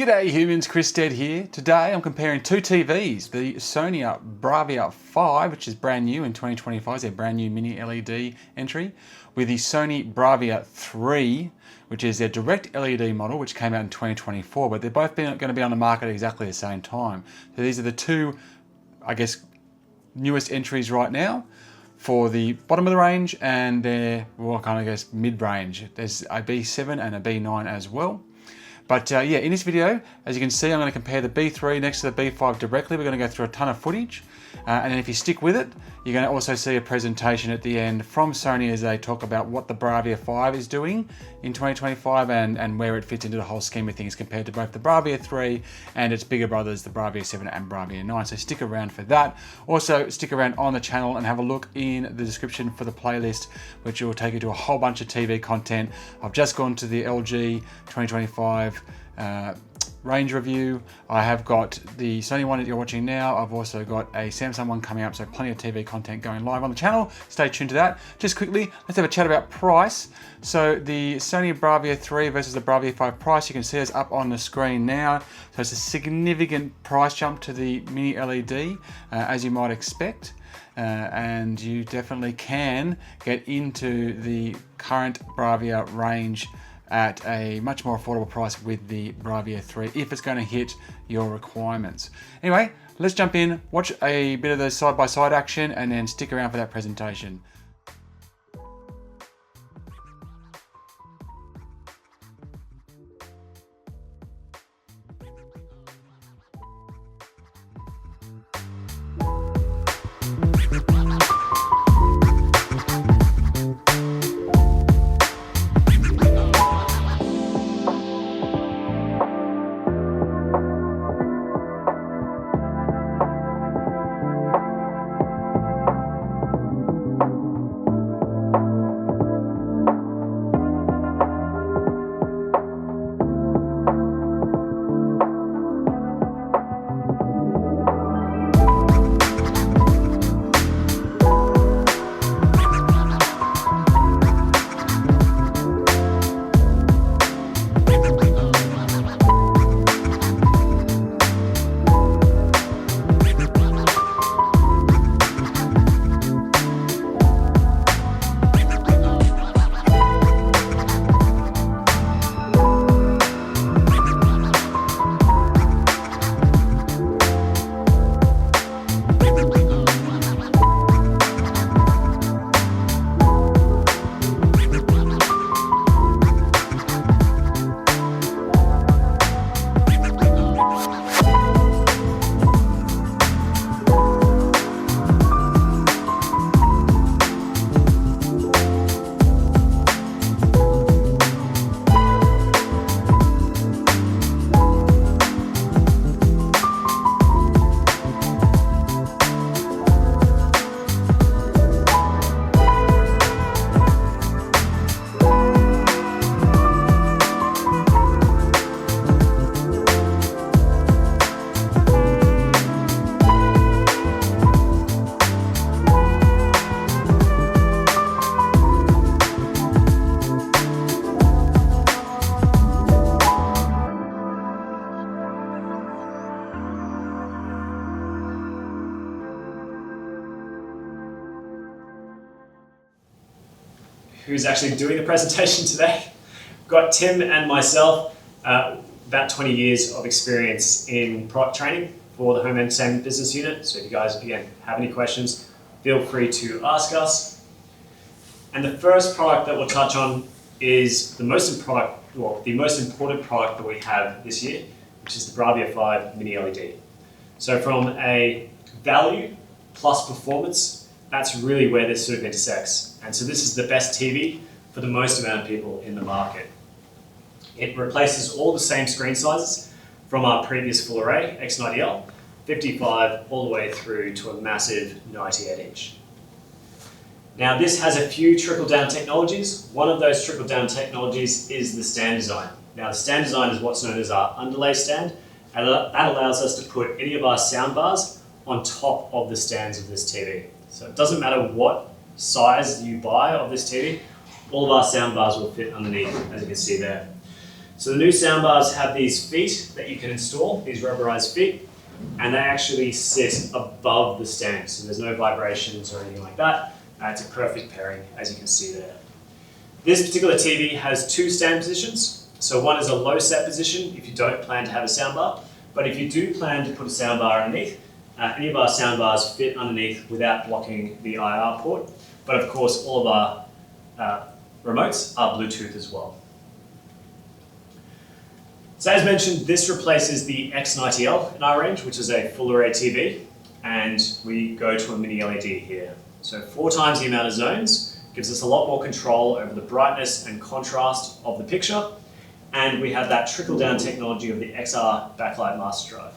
G'day humans, Chris Stead here. Today I'm comparing two TVs, the Sony Bravia 5, which is brand new in 2025, it's a brand new mini LED entry, with the Sony Bravia 3, which is their direct LED model, which came out in 2024, but they're both going to be on the market at exactly the same time. So these are the two, I guess, newest entries right now for the bottom of the range and their, well, kind of guess mid-range. There's a B7 and a B9 as well. But yeah, in this video, as you can see, I'm going to compare the B3 next to the B5 directly. We're going to go through a ton of footage. And then if you stick with it, you're going to also see a presentation at the end from Sony as they talk about what the Bravia 5 is doing in 2025 and where it fits into the whole scheme of things compared to both the Bravia 3 and its bigger brothers, the Bravia 7 and Bravia 9. So stick around for that. Also, stick around on the channel and have a look in the description for the playlist, which will take you to a whole bunch of TV content. I've just gone to the LG 2025 range review. I have got the Sony one that you're watching now. I've also got a Samsung one coming up, so plenty of TV content going live on the channel. Stay tuned to that. Just quickly, let's have a chat about price. So the Sony Bravia 3 versus the Bravia 5 price, you can see it's up on the screen now. So it's a significant price jump to the mini LED, as you might expect. And you definitely can get into the current Bravia range at a much more affordable price with the Bravia 3 if it's going to hit your requirements. Anyway, let's jump in, watch a bit of the side-by-side action and then stick around for that presentation. Who's actually doing the presentation today. We've got Tim and myself, about 20 years of experience in product training for the home entertainment business unit. So if you guys, again, have any questions, feel free to ask us. And the first product that we'll touch on is the most important product that we have this year, which is the Bravia 5 Mini LED. So from a value plus performance, that's really where this sort of intersects. And so this is the best TV for the most amount of people in the market. It replaces all the same screen sizes from our previous full array, X90L, 55 all the way through to a massive 98-inch. Now this has a few trickle-down technologies. One of those trickle-down technologies is the stand design. Now the stand design is what's known as our underlay stand, and that allows us to put any of our sound bars on top of the stands of this TV. So it doesn't matter what size you buy of this TV, all of our sound bars will fit underneath, as you can see there. So the new soundbars have these feet that you can install, these rubberized feet, and they actually sit above the stand, so there's no vibrations or anything like that. It's a perfect pairing, as you can see there. This particular TV has 2 stand positions. So one is a low set position if you don't plan to have a soundbar, but if you do plan to put a soundbar underneath, any of our soundbars fit underneath without blocking the IR port. But of course, all of our remotes are Bluetooth as well. So as mentioned, this replaces the X90L in our range, which is a full array TV, and we go to a mini LED here. So 4 times the amount of zones, gives us a lot more control over the brightness and contrast of the picture, and we have that trickle-down technology of the XR backlight master drive.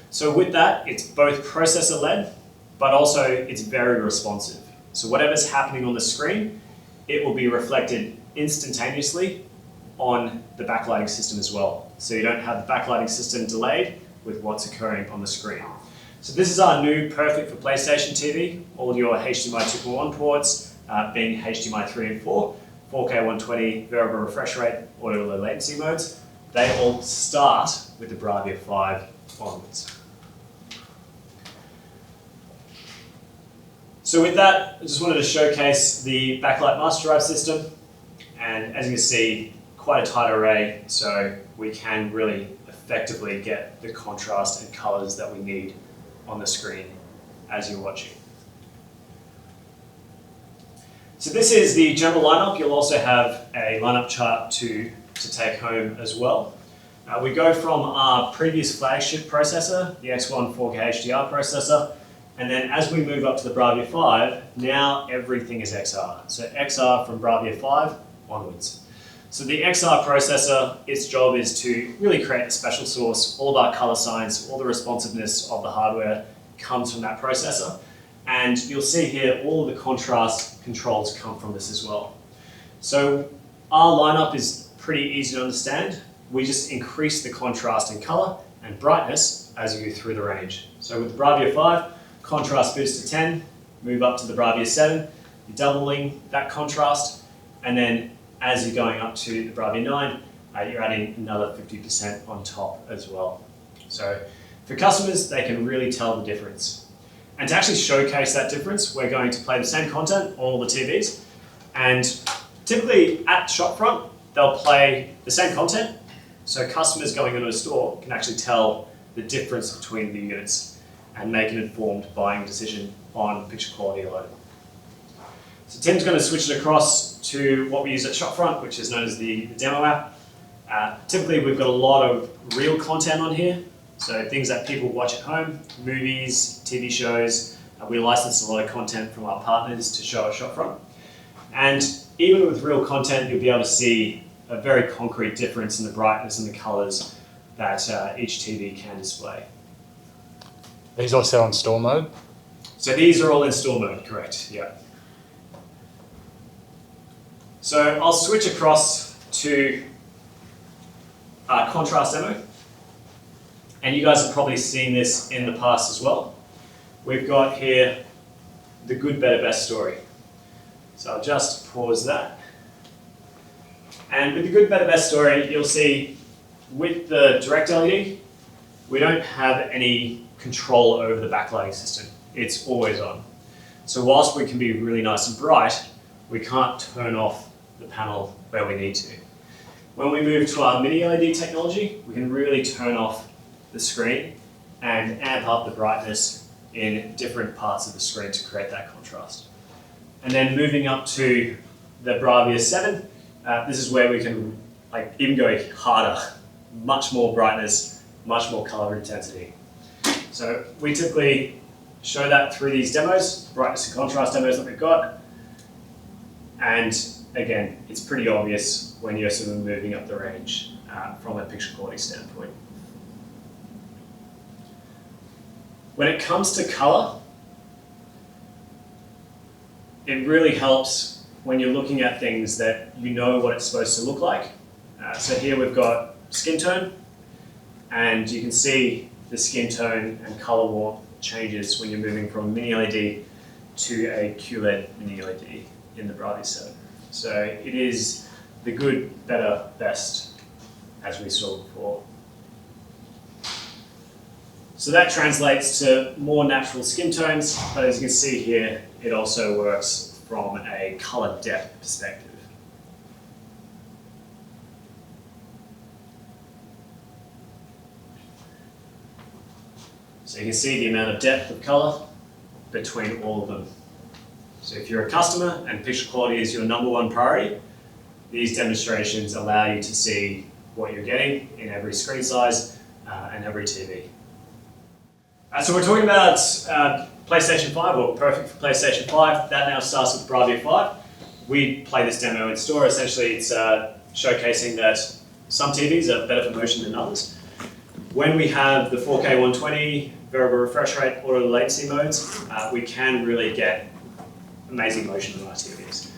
So with that, it's both processor-led, but also it's very responsive. So whatever's happening on the screen, it will be reflected instantaneously on the backlighting system as well. So you don't have the backlighting system delayed with what's occurring on the screen. So this is our new perfect for PlayStation TV. All your HDMI 2.1 ports being HDMI 3 and 4, 4K 120, variable refresh rate, audio low latency modes. They all start with the Bravia 5 onwards. So with that, I just wanted to showcase the backlight master drive system. And as you can see, quite a tight array, so we can really effectively get the contrast and colors that we need on the screen as you're watching. So this is the general lineup. You'll also have a lineup chart to take home as well. We go from our previous flagship processor, the X1 4K HDR processor, and then as we move up to the Bravia 5, now everything is XR. So XR from Bravia 5 onwards. So the XR processor, its job is to really create a special source. All of our color science, all the responsiveness of the hardware comes from that processor. And you'll see here, all of the contrast controls come from this as well. So our lineup is pretty easy to understand. We just increase the contrast in color and brightness as you go through the range. So with the Bravia 5, contrast boost to 10, move up to the Bravia 7, you're doubling that contrast, and then as you're going up to the Bravia 9, you're adding another 50% on top as well. So for customers, they can really tell the difference. And to actually showcase that difference, we're going to play the same content on all the TVs. And typically at shopfront, they'll play the same content. So customers going into a store can actually tell the difference between the units and make an informed buying decision on picture quality alone. So Tim's going to switch it across to what we use at shopfront, which is known as the demo app. Typically, we've got a lot of real content on here. So things that people watch at home, movies, TV shows. We license a lot of content from our partners to show at shopfront. And even with real content, you'll be able to see a very concrete difference in the brightness and the colors that each TV can display. These all sell in store mode? So these are all in store mode, correct, yeah. So I'll switch across to our contrast demo. And you guys have probably seen this in the past as well. We've got here the good, better, best story. So I'll just pause that. And with the good, better, best story, you'll see with the direct LED, we don't have any control over the backlighting system. It's always on. So whilst we can be really nice and bright, we can't turn off the panel where we need to. When we move to our mini LED technology, we can really turn off the screen and amp up the brightness in different parts of the screen to create that contrast. And then moving up to the Bravia 7, this is where we can even go harder, much more brightness, much more color intensity. So we typically show that through these demos, brightness and contrast demos that we've got. And again, it's pretty obvious when you're sort of moving up the range from a picture quality standpoint. When it comes to color, it really helps when you're looking at things that you know what it's supposed to look like. So here we've got skin tone, and you can see the skin tone and color warp changes when you're moving from mini LED to a QLED mini LED in the Bravia 7. So it is the good, better, best as we saw before. So that translates to more natural skin tones, but as you can see here, it also works from a color depth perspective. So you can see the amount of depth of color between all of them. So if you're a customer and picture quality is your #1 priority, these demonstrations allow you to see what you're getting in every screen size and every TV. So we're talking about PlayStation 5, or perfect for PlayStation 5. That now starts with Bravia 5. We play this demo in store. Essentially, it's showcasing that some TVs are better for motion than others. When we have the 4K 120, variable refresh rate, auto latency modes, we can really get amazing motion on our TVs.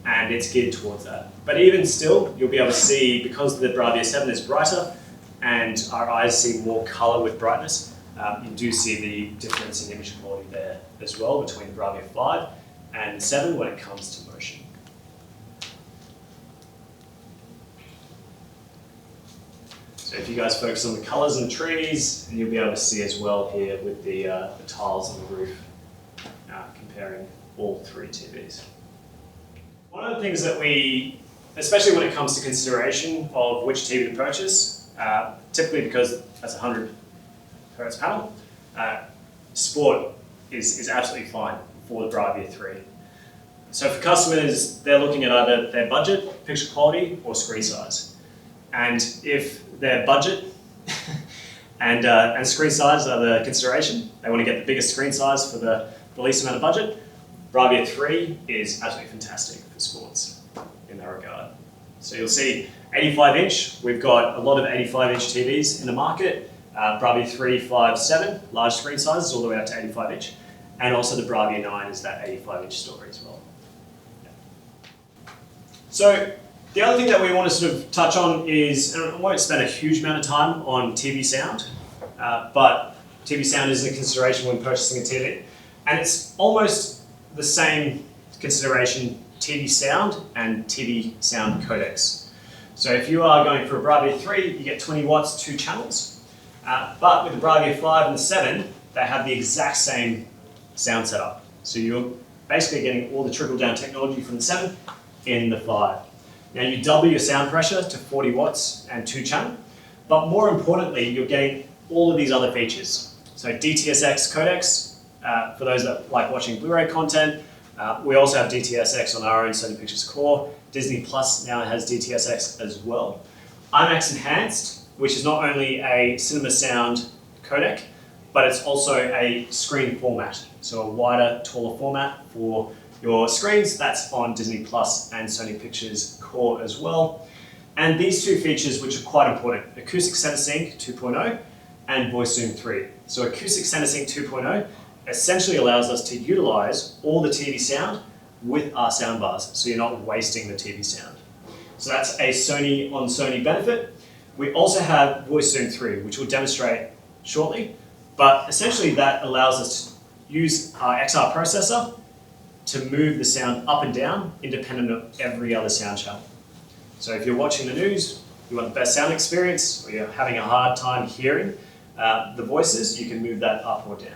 And it's geared towards that. But even still, you'll be able to see, because the Bravia 7 is brighter and our eyes see more color with brightness, you do see the difference in image quality there as well between the Bravia 5 and 7 when it comes to motion. So if you guys focus on the colors and the trees, and you'll be able to see as well here with the tiles on the roof, comparing all three TVs. One of the things that we, especially when it comes to consideration of which TV to purchase, typically because that's a 100 Hz panel, sport is absolutely fine for the Bravia 3. So for customers, they're looking at either their budget, picture quality, or screen size. And if their budget and screen size are the consideration, they want to get the biggest screen size for the least amount of budget, Bravia 3 is absolutely fantastic for sports in that regard. So you'll see 85-inch, we've got a lot of 85-inch TVs in the market, Bravia 3, 5, 7, large screen sizes all the way up to 85-inch, and also the Bravia 9 is that 85-inch story as well. Yeah. So the other thing that we want to sort of touch on is, and I won't spend a huge amount of time on TV sound, but TV sound is a consideration when purchasing a TV, and it's almost the same consideration, TV sound and TV sound codecs. So if you are going for a Bravia 3, you get 20 watts, 2 channels. But with the Bravia 5 and the 7, they have the exact same sound setup. So you're basically getting all the trickle-down technology from the 7 in the 5. Now you double your sound pressure to 40 watts and 2 channel, but more importantly, you're getting all of these other features. So DTSX codecs, for those that like watching Blu-ray content. We also have DTSX on our own Sony Pictures Core. Disney Plus now has DTSX as well. IMAX Enhanced, which is not only a cinema sound codec, but it's also a screen format. So a wider, taller format for your screens. That's on Disney Plus and Sony Pictures Core as well. And these two features, which are quite important, Acoustic Center Sync 2.0 and Voice Zoom 3. So Acoustic Center Sync 2.0 essentially allows us to utilize all the TV sound with our soundbars, so you're not wasting the TV sound. So that's a Sony on Sony benefit. We also have Voice Zoom 3, which we'll demonstrate shortly, but essentially that allows us to use our XR processor to move the sound up and down independent of every other sound channel. So if you're watching the news, you want the best sound experience, or you're having a hard time hearing the voices, you can move that up or down.